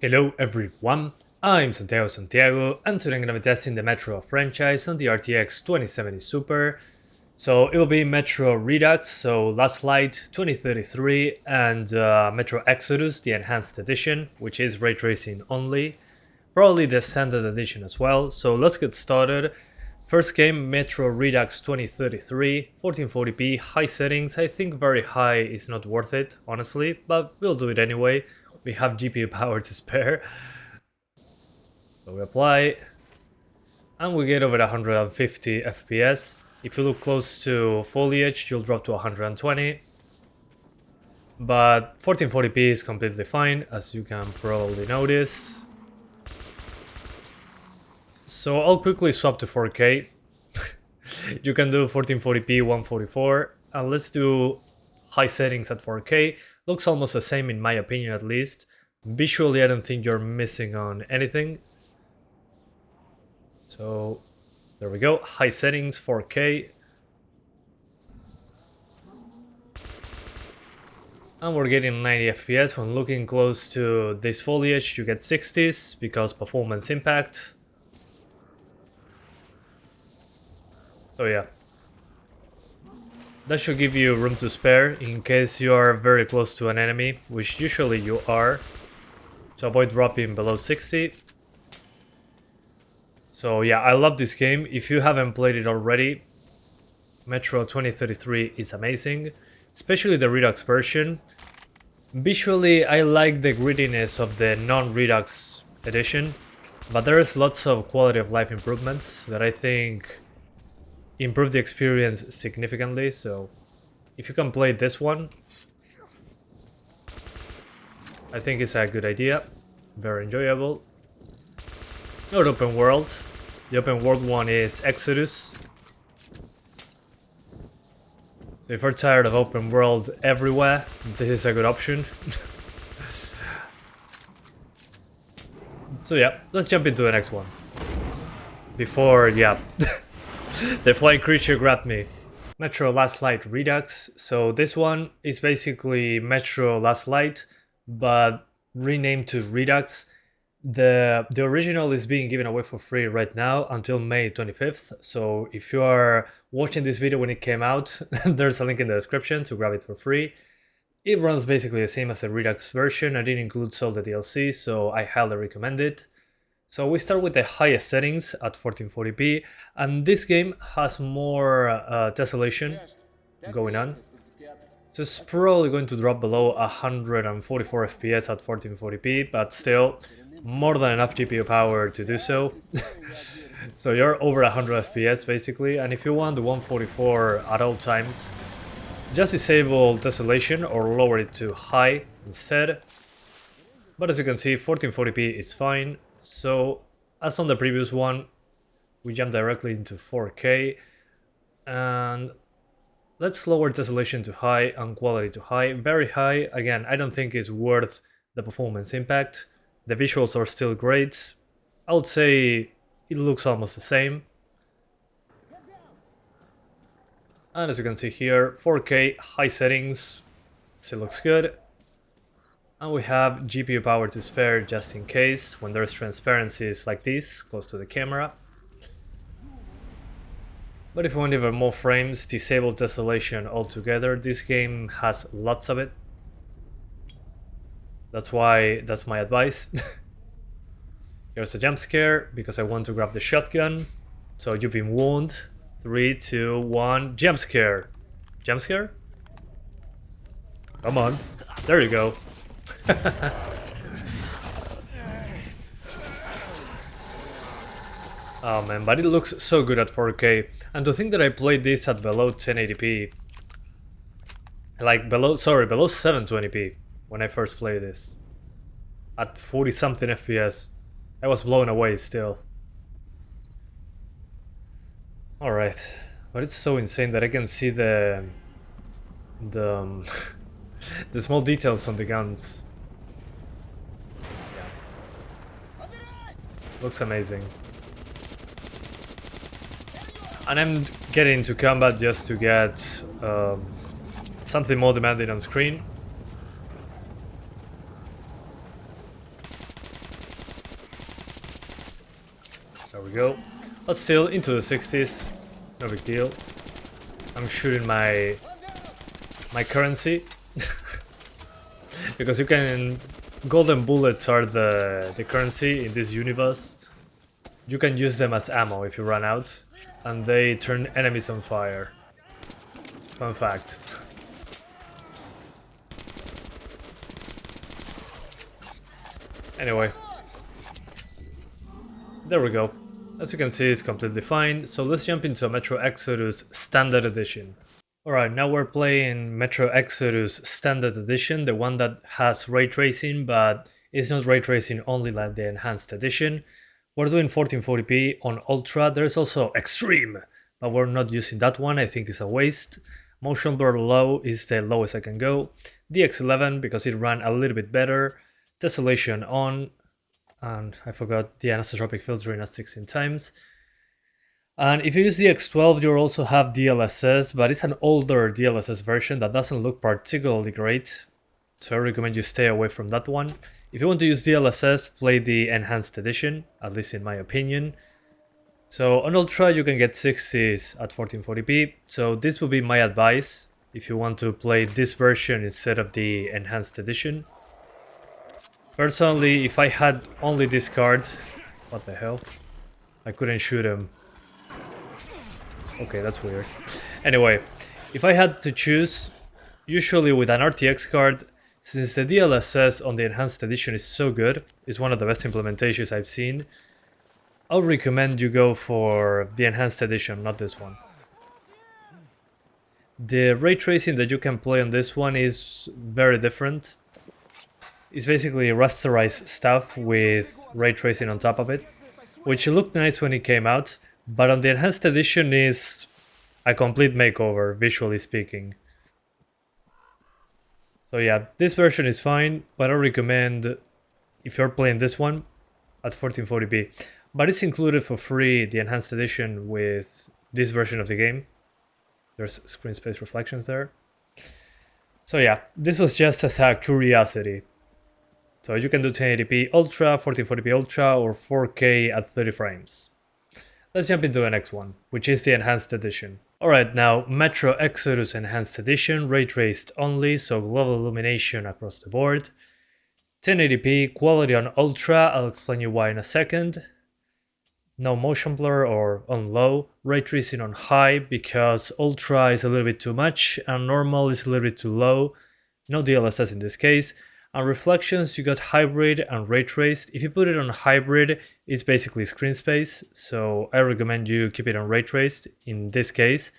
Hello everyone, I'm Santiago and today I'm going to be testing the Metro franchise on the RTX 2070 Super. So it will be Metro Redux, so Last Light 2033 and Metro Exodus, the Enhanced Edition, which is Raytracing only. Probably the Standard Edition as well, so let's get started. First game, Metro Redux 2033, 1440p, high settings. I think very high is not worth it, honestly, but we'll do it anyway. We have GPU power to spare. So we apply, and we get over 150 FPS. If you look close to foliage, you'll drop to 120. But 1440p is completely fine, as you can probably notice. So I'll quickly swap to 4K. You can do 1440p 144, and let's do high settings at 4K. Looks almost the same in my opinion, at least. Visually, I don't think you're missing on anything. So there we go, high settings, 4K. And we're getting 90 FPS. When looking close to this foliage, you get 60s because performance impact. So yeah, that should give you room to spare in case you are very close to an enemy, which usually you are, to avoid dropping below 60. So yeah, I love this game. If you haven't played it already, Metro 2033 is amazing, especially the Redux version. Visually, I like the grittiness of the non-Redux edition, but there's lots of quality of life improvements that I think improve the experience significantly. So if you can play this one, I think it's a good idea. Very enjoyable. Not open world. The open world one is Exodus. So if you're tired of open world everywhere, this is a good option. So yeah, let's jump into the next one. Before, yeah, the flying creature grabbed me. Metro Last Light Redux. So this one is basically Metro Last Light, but renamed to Redux. The original is being given away for free right now until May 25th. So if you are watching this video when it came out, there's a link in the description to grab it for free. It runs basically the same as the Redux version. I didn't include all the DLC, so I highly recommend it. So we start with the highest settings at 1440p, and this game has more tessellation going on. So it's probably going to drop below 144 FPS at 1440p, but still more than enough GPU power to do so. So you're over 100 FPS basically, and if you want the 144 at all times, just disable tessellation or lower it to high instead. But as you can see, 1440p is fine. So as on the previous one, we jump directly into 4K, and let's lower tessellation to high and quality to high. Very high, again, I don't think it's worth the performance impact. The visuals are still great. I would say it looks almost the same. And as you can see here, 4K, high settings, still looks good. And we have GPU power to spare just in case when there's transparencies like this close to the camera. But if you want even more frames, disable tessellation altogether. This game has lots of it. That's my advice. Here's a jump scare because I want to grab the shotgun. So you've been warned. 3, 2, 1, jump scare. Jump scare? Come on. There you go. Oh man, but it looks so good at 4K. And to think that I played this at below 1080p. Like below 720p when I first played this. At 40 something FPS. I was blown away still. Alright. But it's so insane that I can see the small details on the guns. Looks amazing. And I'm getting into combat just to get something more demanding on screen. There we go. But still, into the 60s. No big deal. I'm shooting my currency. Because you can... Golden bullets are the currency in this universe. You can use them as ammo if you run out. And they turn enemies on fire. Fun fact. Anyway. There we go. As you can see, it's completely fine. So let's jump into Metro Exodus Standard Edition. Alright, now we're playing Metro Exodus Standard Edition, the one that has ray tracing, but it's not ray tracing only like the Enhanced Edition. We're doing 1440p on Ultra. There's also Extreme, but we're not using that one. I think it's a waste. Motion blur low is the lowest I can go. DX11 because it ran a little bit better. Tessellation on, and I forgot the anisotropic filtering at 16 times. And if you use DX12, you also have DLSS, but it's an older DLSS version that doesn't look particularly great. So I recommend you stay away from that one. If you want to use DLSS, play the Enhanced Edition, at least in my opinion. So on Ultra, you can get 60s at 1440p. So this would be my advice if you want to play this version instead of the Enhanced Edition. Personally, if I had only this card... What the hell? I couldn't shoot him. Okay, that's weird. Anyway, if I had to choose, usually with an RTX card, since the DLSS on the Enhanced Edition is so good, it's one of the best implementations I've seen, I would recommend you go for the Enhanced Edition, not this one. The ray tracing that you can play on this one is very different. It's basically rasterized stuff with ray tracing on top of it, which looked nice when it came out. But on the Enhanced Edition is a complete makeover, visually speaking. So yeah, this version is fine, but I recommend if you're playing this one at 1440p. But it's included for free, the Enhanced Edition, with this version of the game. There's screen space reflections there. So yeah, this was just as a curiosity. So you can do 1080p Ultra, 1440p Ultra, or 4K at 30 frames. Let's jump into the next one, which is the Enhanced Edition. Alright, now Metro Exodus Enhanced Edition, ray traced only, so global illumination across the board. 1080p, quality on Ultra, I'll explain you why in a second. No motion blur or on low, ray tracing on high because Ultra is a little bit too much and normal is a little bit too low. No DLSS in this case. And reflections, you got hybrid and ray traced. If you put it on hybrid, it's basically screen space. So I recommend you keep it on ray traced in this case.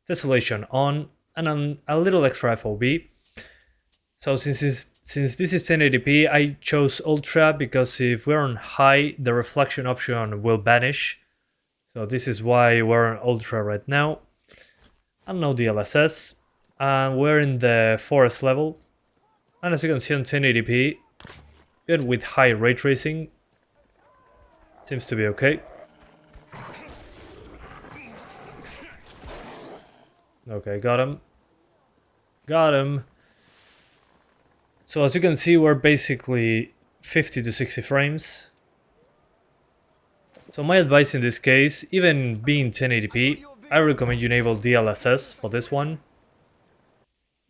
Tessellation on and on a little extra FOV. So since this is 1080p, I chose Ultra because if we're on high, the reflection option will vanish. So this is why we're on Ultra right now. And no DLSS. And we're in the forest level. And as you can see on 1080p, even with high ray tracing, seems to be okay. Okay, got him. Got him. So as you can see, we're basically 50 to 60 frames. So my advice in this case, even being 1080p, I recommend you enable DLSS for this one.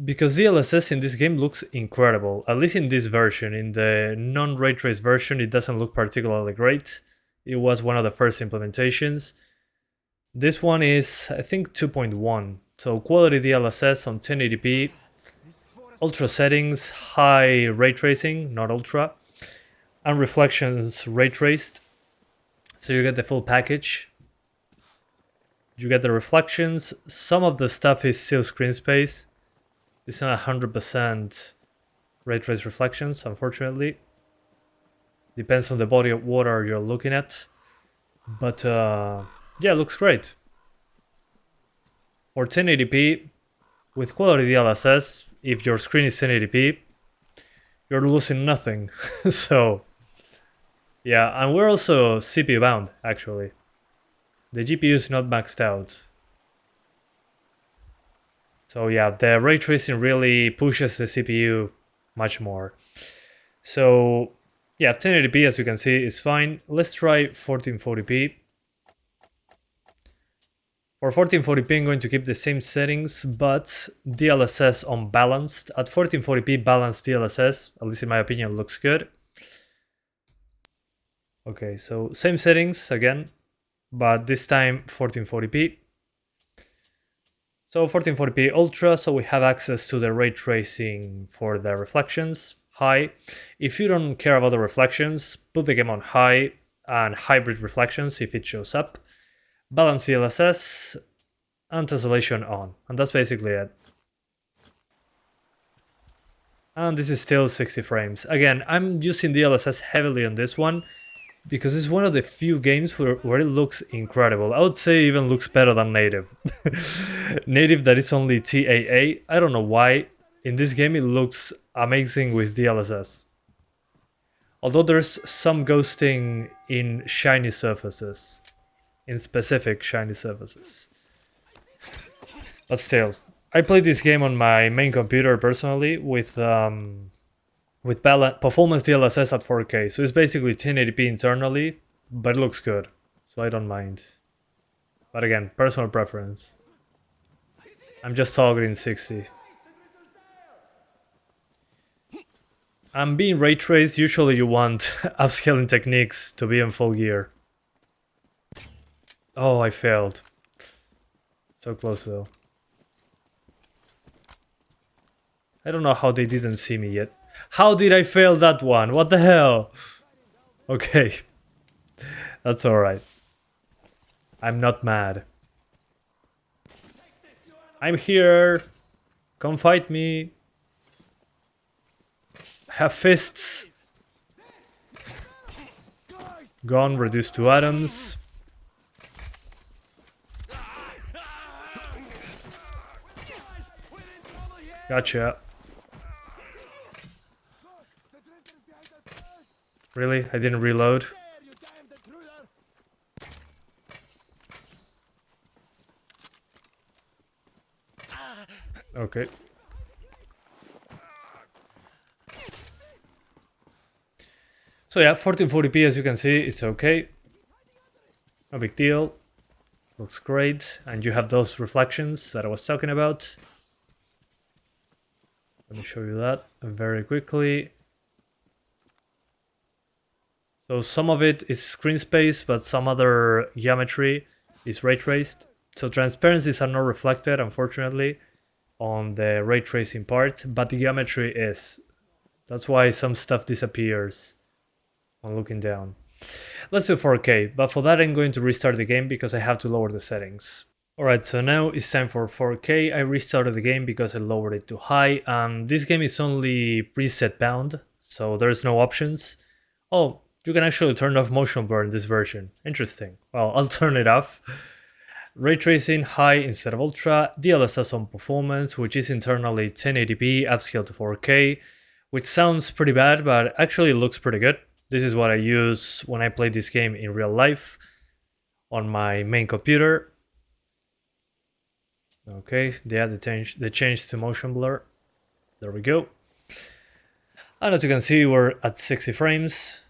Because DLSS in this game looks incredible, at least in this version. In the non-ray trace version, it doesn't look particularly great. It was one of the first implementations. This one is, I think, 2.1. So quality DLSS on 1080p, Ultra settings, high ray tracing, not Ultra, and reflections ray traced. So you get the full package. You get the reflections. Some of the stuff is still screen space. It's not 100% ray trace reflections, unfortunately. Depends on the body of water you're looking at. But yeah, it looks great. For 1080p, with quality DLSS, if your screen is 1080p, you're losing nothing. So, yeah, and we're also CPU bound, actually. The GPU is not maxed out. So yeah, the ray tracing really pushes the CPU much more. So yeah, 1080p as you can see is fine. Let's try 1440p. For 1440p I'm going to keep the same settings, but DLSS on balanced. At 1440p balanced DLSS, at least in my opinion, looks good. Okay, so same settings again, but this time 1440p. So 1440p Ultra, so we have access to the ray tracing for the reflections, high. If you don't care about the reflections, put the game on high and hybrid reflections if it shows up. Balance DLSS and tessellation on, and that's basically it. And this is still 60 frames. Again, I'm using DLSS heavily on this one because it's one of the few games where it looks incredible. I would say even looks better than native. Native that is only TAA, I don't know why. In this game it looks amazing with DLSS. Although there's some ghosting in shiny surfaces. In specific shiny surfaces. But still, I played this game on my main computer personally with performance DLSS at 4K, so it's basically 1080p internally, but it looks good, so I don't mind. But again, personal preference. I'm just targeting 60. I'm being ray traced. Usually you want upscaling techniques to be in full gear. Oh, I failed. So close though. I don't know how they didn't see me yet. How did I fail that one? What the hell? Okay. That's alright. I'm not mad. I'm here. Come fight me. Have fists. Gone, reduced to atoms. Gotcha. Really? I didn't reload? Okay. So yeah, 1440p as you can see, it's okay. No big deal. Looks great. And you have those reflections that I was talking about. Let me show you that very quickly. So some of it is screen space, but some other geometry is ray traced. So transparencies are not reflected, unfortunately, on the ray tracing part, but the geometry is. That's why some stuff disappears on looking down. Let's do 4K, but for that I'm going to restart the game because I have to lower the settings. Alright, so now it's time for 4K. I restarted the game because I lowered it to high, and this game is only preset bound, so there's no options. Oh, you can actually turn off motion blur in this version. Interesting. Well, I'll turn it off. Ray tracing high instead of ultra, DLSS on performance, which is internally 1080p, upscale to 4K, which sounds pretty bad, but actually looks pretty good. This is what I use when I play this game in real life on my main computer. Okay, yeah, they changed to motion blur. There we go. And as you can see, we're at 60 frames.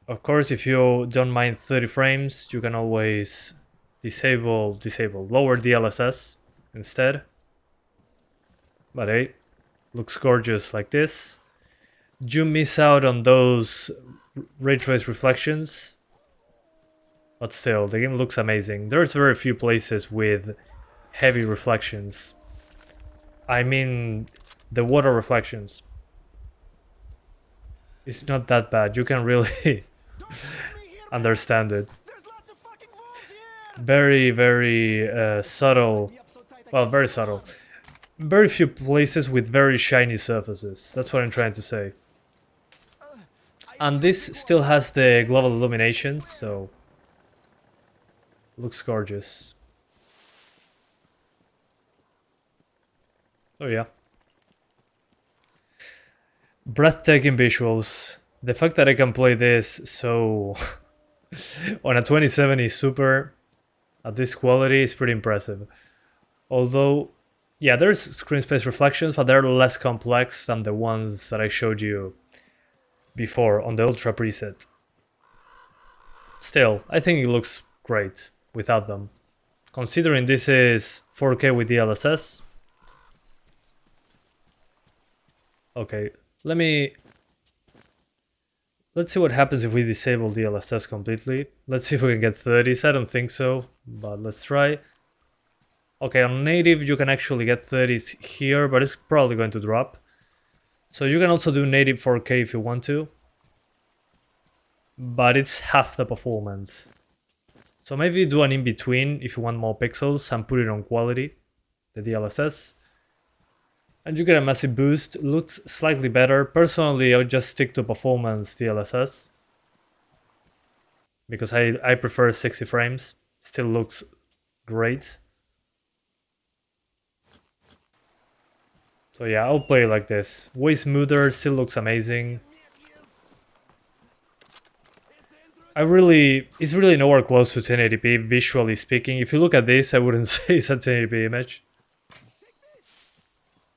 Of course, if you don't mind 30 frames, you can always disable, lower DLSS instead. But hey, looks gorgeous like this. You miss out on those ray trace reflections, but still, the game looks amazing. There's very few places with heavy reflections. I mean, the water reflections. It's not that bad. You can really understand it. Very, very subtle. Well, very subtle. Very few places with very shiny surfaces. That's what I'm trying to say. And this still has the global illumination, so looks gorgeous. Oh yeah. Breathtaking visuals. The fact that I can play this so on a 2070 Super at this quality is pretty impressive. Although, yeah, there's screen space reflections, but they're less complex than the ones that I showed you before on the Ultra preset. Still, I think it looks great without them. Considering this is 4K with DLSS. Okay, let's see what happens if we disable DLSS completely. Let's see if we can get 30s. I don't think so, but let's try. Okay, on native you can actually get 30s here, but it's probably going to drop. So you can also do native 4K if you want to, but it's half the performance. So maybe do an in-between if you want more pixels and put it on quality, the DLSS. And you get a massive boost, looks slightly better. Personally, I would just stick to performance DLSS, because I prefer 60 frames, still looks great. So yeah, I'll play it like this. Way smoother, still looks amazing. It's really nowhere close to 1080p visually speaking. If you look at this, I wouldn't say it's a 1080p image.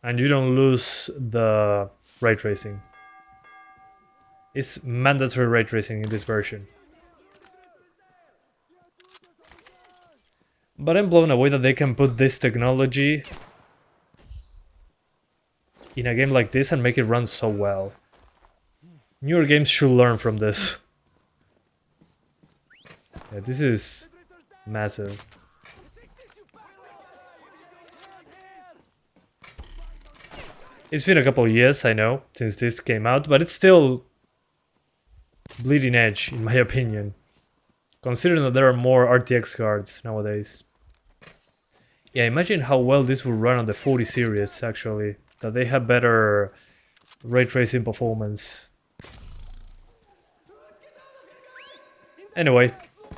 And you don't lose the ray tracing. It's mandatory ray tracing in this version. But I'm blown away that they can put this technology in a game like this and make it run so well. Newer games should learn from this. Yeah, this is massive. It's been a couple of years, I know, since this came out, but it's still bleeding edge, in my opinion. Considering that there are more RTX cards nowadays. Yeah, imagine how well this would run on the 40 series, actually. That they have better ray tracing performance. Anyway,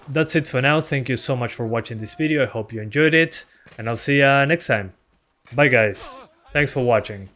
that's it for now. Thank you so much for watching this video. I hope you enjoyed it, and I'll see ya next time. Bye guys. Thanks for watching.